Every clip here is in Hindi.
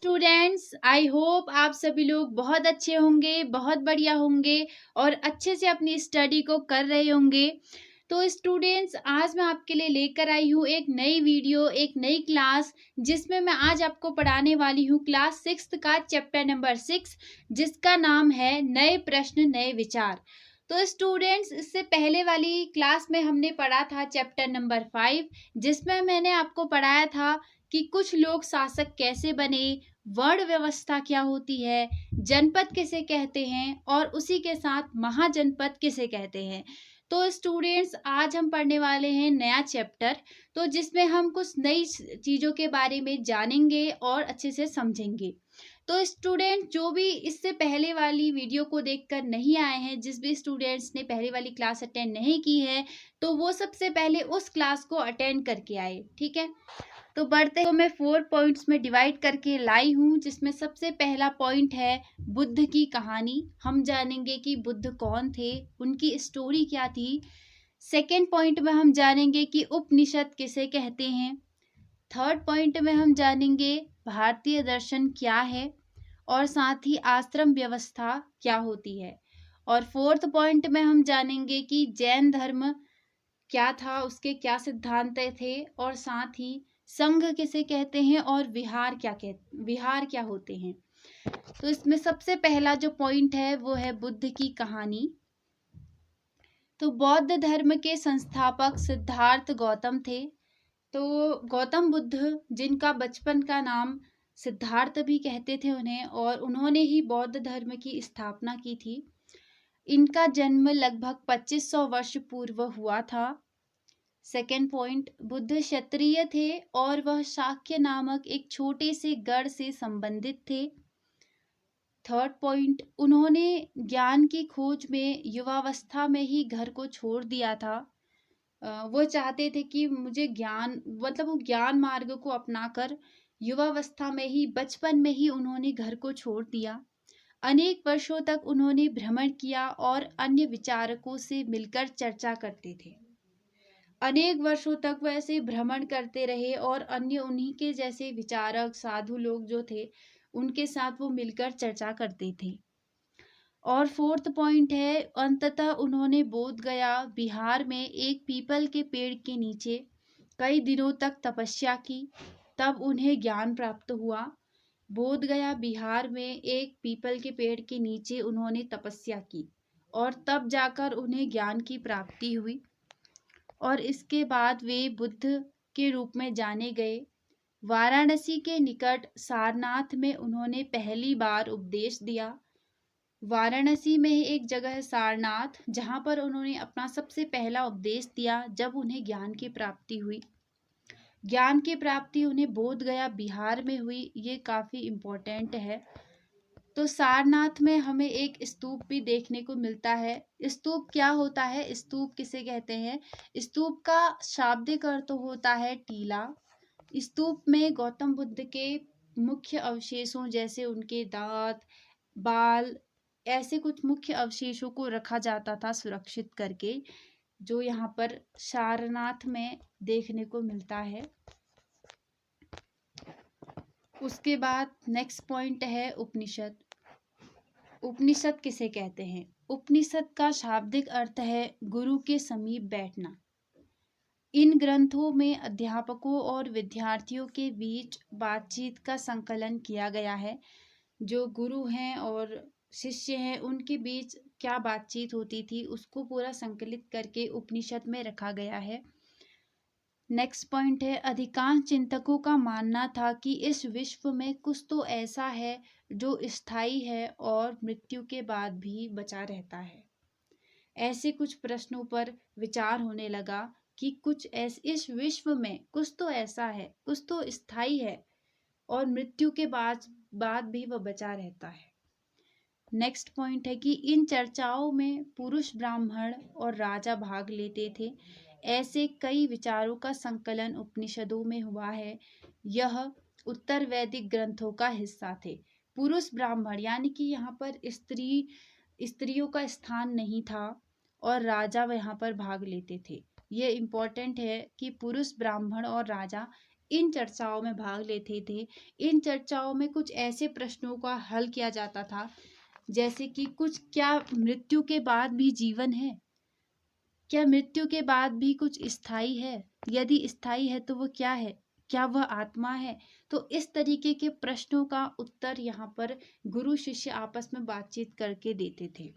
स्टूडेंट्स, आई होप आप सभी लोग बहुत अच्छे होंगे, बहुत बढ़िया होंगे और अच्छे से अपनी स्टडी को कर रहे होंगे। तो स्टूडेंट्स, आज मैं आपके लिए लेकर आई हूँ एक नई वीडियो, एक नई क्लास, जिसमें मैं आज आपको पढ़ाने वाली हूँ क्लास 6 का चैप्टर नंबर 6, जिसका नाम है नए प्रश्न नए विचार। तो स्टूडेंट्स, इससे पहले वाली क्लास में हमने पढ़ा था चैप्टर नंबर 5, जिसमें मैंने आपको पढ़ाया था कि कुछ लोग शासक कैसे बने, वर्ण व्यवस्था क्या होती है, जनपद किसे कहते हैं और उसी के साथ महाजनपद किसे कहते हैं। तो स्टूडेंट्स, आज हम पढ़ने वाले हैं नया चैप्टर, तो जिसमें हम कुछ नई चीज़ों के बारे में जानेंगे और अच्छे से समझेंगे। तो स्टूडेंट, जो भी इससे पहले वाली वीडियो को देखकर नहीं आए हैं, जिस भी स्टूडेंट्स ने पहले वाली क्लास अटेंड नहीं की है, तो वो सबसे पहले उस क्लास को अटेंड करके आए, ठीक है। तो बढ़ते हुए मैं 4 पॉइंट्स में डिवाइड करके लाई हूँ, जिसमें सबसे पहला पॉइंट है बुद्ध की कहानी। हम जानेंगे कि बुद्ध कौन थे, उनकी स्टोरी क्या थी। सेकेंड पॉइंट में हम जानेंगे कि उपनिषद किसे कहते हैं। थर्ड पॉइंट में हम जानेंगे भारतीय दर्शन क्या है और साथ ही आश्रम व्यवस्था क्या होती है। और फोर्थ पॉइंट में हम जानेंगे कि जैन धर्म क्या था, उसके क्या सिद्धांत थे और साथ ही संघ किसे कहते हैं और विहार क्या होते हैं। तो इसमें सबसे पहला जो पॉइंट है वो है बुद्ध की कहानी। तो बौद्ध धर्म के संस्थापक सिद्धार्थ गौतम थे। तो गौतम बुद्ध, जिनका बचपन का नाम सिद्धार्थ भी कहते थे उन्हें, और उन्होंने ही बौद्ध धर्म की स्थापना की थी। इनका जन्म लगभग 2500 वर्ष पूर्व हुआ था। सेकेंड पॉइंट, बुद्ध क्षत्रिय थे और वह शाक्य नामक एक छोटे से गढ़ से संबंधित थे। थर्ड पॉइंट, उन्होंने ज्ञान की खोज में युवावस्था में ही घर को छोड़ दिया था। वो चाहते थे कि मुझे ज्ञान, मतलब वो ज्ञान मार्ग को अपनाकर युवावस्था में ही, बचपन में ही उन्होंने घर को छोड़ दिया। अनेक वर्षों तक उन्होंने भ्रमण किया और अन्य विचारकों से मिलकर चर्चा करते थे। अनेक वर्षों तक वो ऐसे भ्रमण करते रहे और अन्य उन्हीं के जैसे विचारक साधु लोग जो थे, उनके साथ वो मिलकर चर्चा करते थे। और फोर्थ पॉइंट है, अंततः उन्होंने बोध गया बिहार में एक पीपल के पेड़ के नीचे कई दिनों तक तपस्या की, तब उन्हें ज्ञान प्राप्त हुआ। बोध गया बिहार में एक पीपल के पेड़ के नीचे उन्होंने तपस्या की और तब जाकर उन्हें ज्ञान की प्राप्ति हुई और इसके बाद वे बुद्ध के रूप में जाने गए। वाराणसी के निकट सारनाथ में उन्होंने पहली बार उपदेश दिया। वाराणसी में ही एक जगह है सारनाथ, जहाँ पर उन्होंने अपना सबसे पहला उपदेश दिया जब उन्हें ज्ञान की प्राप्ति हुई। ज्ञान की प्राप्ति उन्हें बोध गया बिहार में हुई, ये काफ़ी इम्पोर्टेंट है। तो सारनाथ में हमें एक स्तूप भी देखने को मिलता है। स्तूप क्या होता है, स्तूप किसे कहते हैं? स्तूप का शाब्दिक अर्थ होता है टीला। स्तूप में गौतम बुद्ध के मुख्य अवशेषों जैसे उनके दांत, बाल, ऐसे कुछ मुख्य अवशेषों को रखा जाता था सुरक्षित करके, जो यहाँ पर सारनाथ में देखने को मिलता है। उसके बाद नेक्स्ट पॉइंट है उपनिषद। उपनिषद किसे कहते हैं? उपनिषद का शाब्दिक अर्थ है गुरु के समीप बैठना। इन ग्रंथों में अध्यापकों और विद्यार्थियों के बीच बातचीत का संकलन किया गया है। जो गुरु हैं और शिष्य हैं, उनके बीच क्या बातचीत होती थी, उसको पूरा संकलित करके उपनिषद में रखा गया है। नेक्स्ट पॉइंट है, अधिकांश चिंतकों का मानना था कि इस विश्व में कुछ तो ऐसा है जो स्थायी है और मृत्यु के बाद भी बचा रहता है। ऐसे कुछ प्रश्नों पर विचार होने लगा कि इस विश्व में कुछ तो ऐसा है, कुछ तो स्थायी है और मृत्यु के बाद भी वह बचा रहता है। नेक्स्ट पॉइंट है कि इन चर्चाओं में पुरुष, ब्राह्मण और राजा भाग लेते थे। ऐसे कई विचारों का संकलन उपनिषदों में हुआ है। यह उत्तर वैदिक ग्रंथों का हिस्सा थे। पुरुष, ब्राह्मण, यानी कि यहाँ पर स्त्रियों का स्थान नहीं था और राजा यहाँ पर भाग लेते थे। ये इम्पोर्टेंट है कि पुरुष, ब्राह्मण और राजा इन चर्चाओं में भाग लेते थे। इन चर्चाओं में कुछ ऐसे प्रश्नों का हल किया जाता था, जैसे कि कुछ क्या मृत्यु के बाद भी जीवन है? क्या मृत्यु के बाद भी कुछ स्थायी है? यदि स्थायी है तो वो क्या है? क्या वह आत्मा है? तो इस तरीके के प्रश्नों का उत्तर यहाँ पर गुरु शिष्य आपस में बातचीत करके देते थे।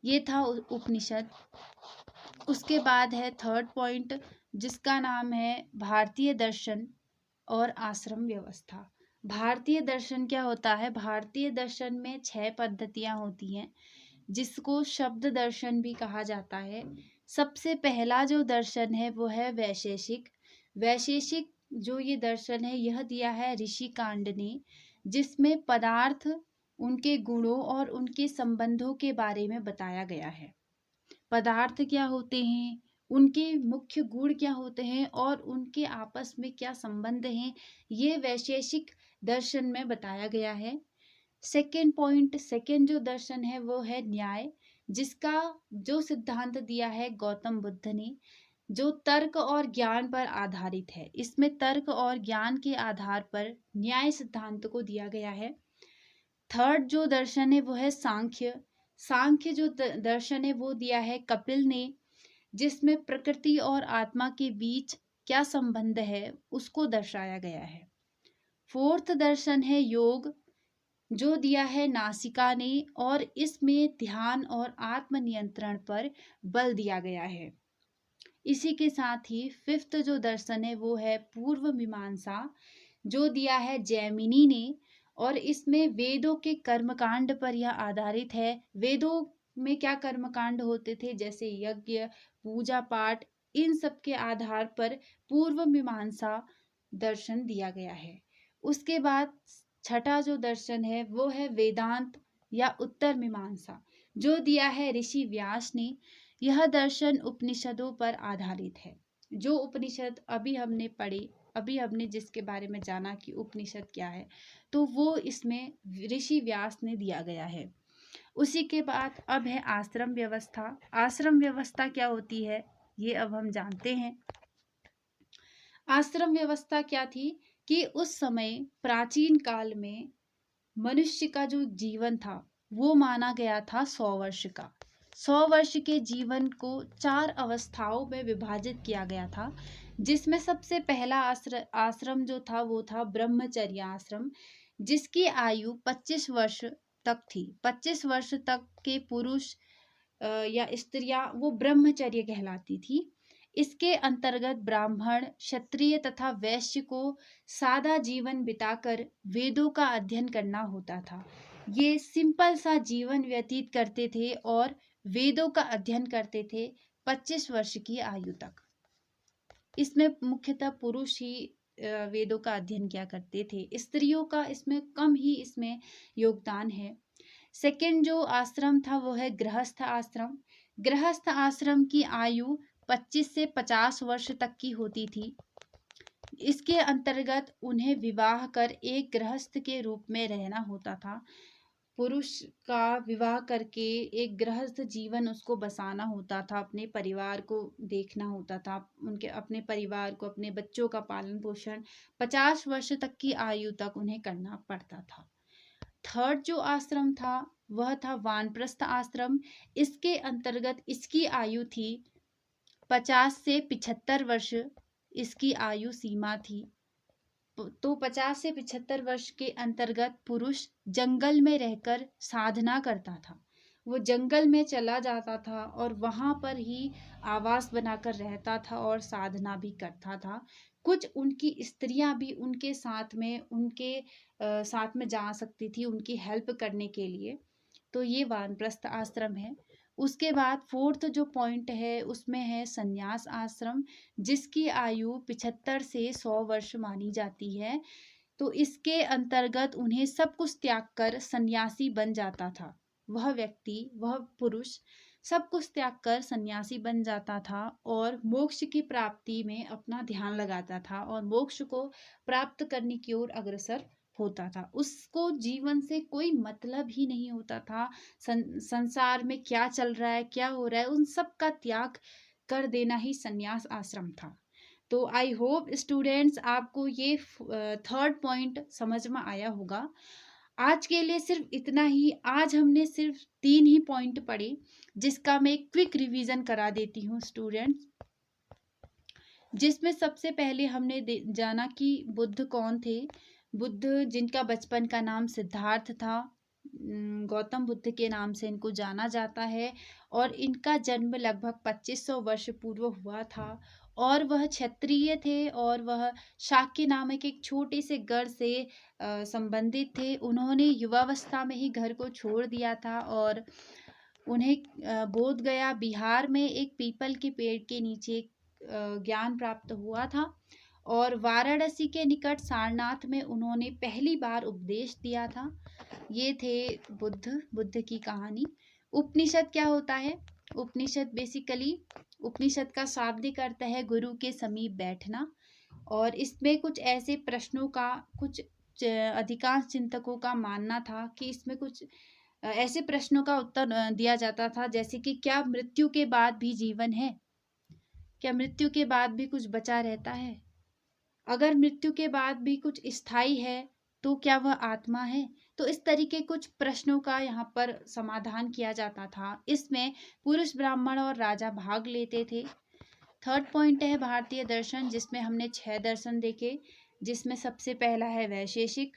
ये था उपनिषद। उसके बाद है थर्ड पॉइंट, जिसका नाम है भारतीय दर्शन और आश्रम व्यवस्था। भारतीय दर्शन क्या होता है? भारतीय दर्शन में 6 पद्धतियां होती हैं, जिसको शब्द दर्शन भी कहा जाता है। सबसे पहला जो दर्शन है वो है वैशेषिक। वैशेषिक जो ये दर्शन है यह दिया है ऋषि कांड ने, जिसमें पदार्थ, उनके गुणों और उनके संबंधों के बारे में बताया गया है। पदार्थ क्या होते हैं, उनके मुख्य गुण क्या होते हैं और उनके आपस में क्या संबंध हैं, ये वैशेषिक दर्शन में बताया गया है। सेकेंड पॉइंट, सेकेंड जो दर्शन है वो है न्याय, जिसका जो सिद्धांत दिया है गौतम बुद्ध ने, जो तर्क और ज्ञान पर आधारित है। इसमें तर्क और ज्ञान के आधार पर न्याय सिद्धांत को दिया गया है। थर्ड जो दर्शन है वो है सांख्य। सांख्य जो दर्शन है वो दिया है कपिल ने, जिसमें प्रकृति और आत्मा के बीच क्या संबंध है उसको दर्शाया गया है। फोर्थ दर्शन है योग, जो दिया है नासिका ने, और इसमें ध्यान और आत्म नियंत्रण पर बल दिया गया है। इसी के साथ ही फिफ्थ जो दर्शन है वो है पूर्व मीमांसा, जो दिया है जैमिनी ने, और इसमें वेदों के कर्मकांड पर यह आधारित है। वेदों में क्या कर्मकांड होते थे, जैसे यज्ञ, पूजा पाठ, इन सब के आधार पर पूर्व मीमांसा दर्शन दिया गया है। उसके बाद छठा जो दर्शन है वो है वेदांत या उत्तर मीमांसा, जो दिया है ऋषि व्यास ने। यह दर्शन उपनिषदों पर आधारित है। जो उपनिषद अभी हमने पढ़े, अभी हमने जिसके बारे में जाना कि उपनिषद क्या है, तो वो इसमें ऋषि व्यास ने दिया गया है। उसी के बाद अब है आश्रम व्यवस्था। आश्रम व्यवस्था क्या होती है ये अब हम जानते हैं। आश्रम व्यवस्था क्या थी कि उस समय प्राचीन काल में मनुष्य का जो जीवन था वो माना गया था 100 वर्ष का। 100 वर्ष के जीवन को 4 अवस्थाओं में विभाजित किया गया था, जिसमें सबसे पहला आश्रम जो था वो था ब्रह्मचर्य आश्रम, जिसकी आयु 25 वर्ष तक थी। 25 वर्ष तक के पुरुष या स्त्रियां वो ब्रह्मचर्य कहलाती थी। इसके अंतर्गत ब्राह्मण, क्षत्रिय तथा वैश्य को सादा जीवन बिताकर वेदों का अध्ययन करना होता था। ये सिंपल सा जीवन व्यतीत करते थे और वेदों का अध्ययन करते थे 25 वर्ष की आयु तक। इसमें मुख्यतः पुरुष ही वेदों का अध्ययन किया करते थे, स्त्रियों का इसमें कम ही इसमें योगदान है। सेकेंड जो आश्रम था वो है गृहस्थ आश्रम। गृहस्थ आश्रम की आयु 25 से 50 वर्ष तक की होती थी। इसके अंतर्गत उन्हें विवाह कर एक गृहस्थ के रूप में रहना होता था। पुरुष का विवाह करके एक गृहस्थ जीवन उसको बसाना होता था, अपने परिवार को देखना होता था, उनके अपने परिवार को, अपने बच्चों का पालन पोषण 50 वर्ष तक की आयु तक उन्हें करना पड़ता था। थर्ड जो आश्रम था वह था वानप्रस्थ आश्रम। इसके अंतर्गत इसकी आयु थी 50 से 75 वर्ष, इसकी आयु सीमा थी। तो 50 से 75 वर्ष के अंतर्गत पुरुष जंगल में रहकर साधना करता था। वो जंगल में चला जाता था और वहां पर ही आवास बनाकर रहता था और साधना भी करता था। कुछ उनकी स्त्रियां भी उनके साथ में साथ में जा सकती थी उनकी हेल्प करने के लिए। तो ये वानप्रस्थ आश्रम है। उसके बाद फोर्थ जो पॉइंट है उसमें है संन्यास आश्रम, जिसकी आयु 75 से 100 वर्ष मानी जाती है। तो इसके अंतर्गत उन्हें सब कुछ त्याग कर सन्यासी बन जाता था। वह व्यक्ति, वह पुरुष सब कुछ त्याग कर सन्यासी बन जाता था और मोक्ष की प्राप्ति में अपना ध्यान लगाता था और मोक्ष को प्राप्त करने की ओर अग्रसर होता था। उसको जीवन से कोई मतलब ही नहीं होता था। संसार में क्या चल रहा है, क्या हो रहा है, उन सब का त्याग कर देना ही संन्यास आश्रम था। तो आई होप स्टूडेंट्स आपको ये थर्ड पॉइंट समझ में आया होगा। आज के लिए सिर्फ इतना ही। आज हमने सिर्फ 3 ही पॉइंट पढ़े, जिसका मैं क्विक रिवीजन करा देती हूँ स्टूडेंट्स। जिसमें सबसे पहले हमने जाना कि बुद्ध कौन थे। बुद्ध, जिनका बचपन का नाम सिद्धार्थ था, गौतम बुद्ध के नाम से इनको जाना जाता है, और इनका जन्म लगभग 2500 वर्ष पूर्व हुआ था। और वह क्षत्रिय थे, और वह शाक्य नामक एक छोटे से गढ़ से संबंधित थे। उन्होंने युवावस्था में ही घर को छोड़ दिया था, और उन्हें बोध गया बिहार में एक पीपल के पेड़ के नीचे ज्ञान प्राप्त हुआ था। और वाराणसी के निकट सारनाथ में उन्होंने पहली बार उपदेश दिया था। ये थे बुद्ध की कहानी। उपनिषद क्या होता है? उपनिषद बेसिकली, उपनिषद का शाब्दिक अर्थ है गुरु के समीप बैठना। और इसमें कुछ ऐसे प्रश्नों का, कुछ अधिकांश चिंतकों का मानना था कि इसमें कुछ ऐसे प्रश्नों का उत्तर दिया जाता था, जैसे कि क्या मृत्यु के बाद भी जीवन है? क्या मृत्यु के बाद भी कुछ बचा रहता है? अगर मृत्यु के बाद भी कुछ स्थायी है, तो क्या वह आत्मा है? तो इस तरीके कुछ प्रश्नों का यहाँ पर समाधान किया जाता था। इसमें पुरुष, ब्राह्मण और राजा भाग लेते थे। थर्ड पॉइंट है भारतीय दर्शन, जिसमें हमने 6 दर्शन देखे। जिसमें सबसे पहला है वैशेषिक,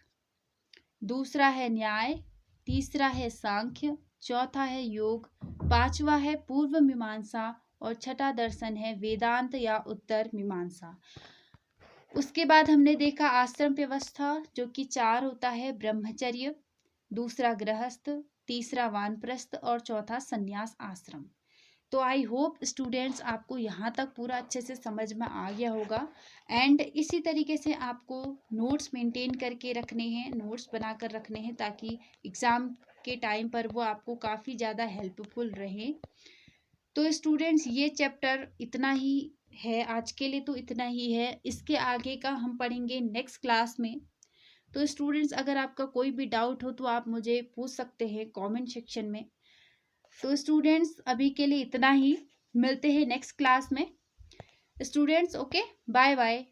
दूसरा है न्याय, तीसरा है सांख्य, चौथा है योग, पांचवा है पूर्व मीमांसा, और छठा दर्शन है वेदांत या उत्तर मीमांसा। उसके बाद हमने देखा आश्रम व्यवस्था, जो कि 4 होता है। ब्रह्मचर्य, दूसरा गृहस्थ, तीसरा वानप्रस्थ, और चौथा संन्यास आश्रम। तो आई होप स्टूडेंट्स आपको यहाँ तक पूरा अच्छे से समझ में आ गया होगा। एंड इसी तरीके से आपको नोट्स मेंटेन करके रखने हैं, नोट्स बनाकर रखने हैं, ताकि एग्ज़ाम के टाइम पर वो आपको काफ़ी ज़्यादा हेल्पफुल रहे। तो स्टूडेंट्स ये चैप्टर इतना ही है आज के लिए, तो इतना ही है। इसके आगे का हम पढ़ेंगे नेक्स्ट क्लास में। तो स्टूडेंट्स अगर आपका कोई भी डाउट हो तो आप मुझे पूछ सकते हैं कमेंट सेक्शन में। तो स्टूडेंट्स अभी के लिए इतना ही, मिलते हैं नेक्स्ट क्लास में स्टूडेंट्स। Okay, bye bye.